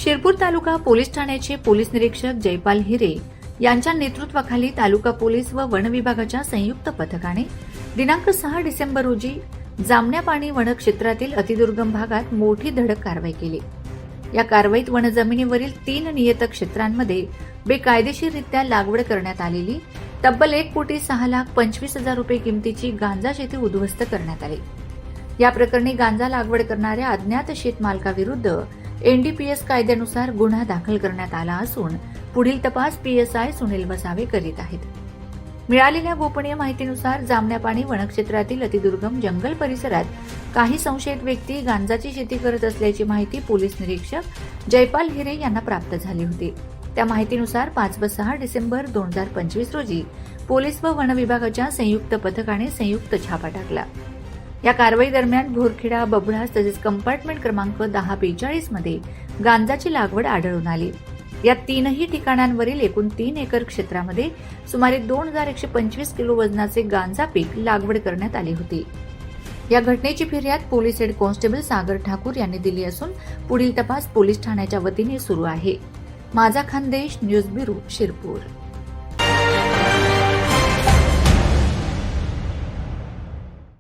शिरपूर तालुका police ठाण्याचे police निरीक्षक जयपाल हिरे यांच्या नेतृत्वाखाली तालुका पोलीस व वन विभागाच्या संयुक्त पथकाने दिनांक 6 डिसेंबर रोजी जामण्यापाणी वन क्षेत्रातील अतिदुर्गम भागात मोठी धडक कारवाई केली। या कारवाईत वन जमिनीवरील 3 नियत क्षेत्रांमध्ये बेकायदेशीररित्या लागवड करण्यात आलेली तब्बल 1,06,25,000 रुपये किमतीची गांजा शेती उद्ध्वस्त करण्यात आली। या प्रकरणी गांजा लागवड करणाऱ्या अज्ञात शेतमालकाविरुद्ध एनडीपीएस कायद्यानुसार गुन्हा दाखल करण्यात आला असून पुढील तपास पीएसआय सुनील वसावे करीत आहेत। मिळालेल्या गोपनीय माहितीनुसार जामण्यापाणी वनक्षेत्रातील अतिदुर्गम जंगल परिसरात काही संशयित व्यक्ती गांजाची शेती करत असल्याची माहिती पोलीस निरीक्षक जयपाल हिरे यांना प्राप्त झाली होती। त्या माहितीनुसार 5 व 6 डिसेंबर 2025 रोजी पोलीस व वन विभागाच्या संयुक्त पथकाने संयुक्त छापा टाकला। या कारवाई दरम्यान भोरखेडा, बबळास तसेच कंपार्टमेंट क्रमांक 1042 मध्ये गांजाची लागवड आढळून आली। या 3ही ठिकाणांवरील एकूण 3 एकर क्षेत्रामध्ये सुमारे 2125 किलो वजनाचे गांजा पीक लागवड करण्यात आली होती। या घटनेची फिर्याद पोलीस हेड कॉन्स्टेबल सागर ठाकूर यांनी दिली असून पुढील तपास पोलीस ठाण्याच्या वतीने सुरू आहे। माझा खानदेश न्यूज ब्युरो शिरपूर।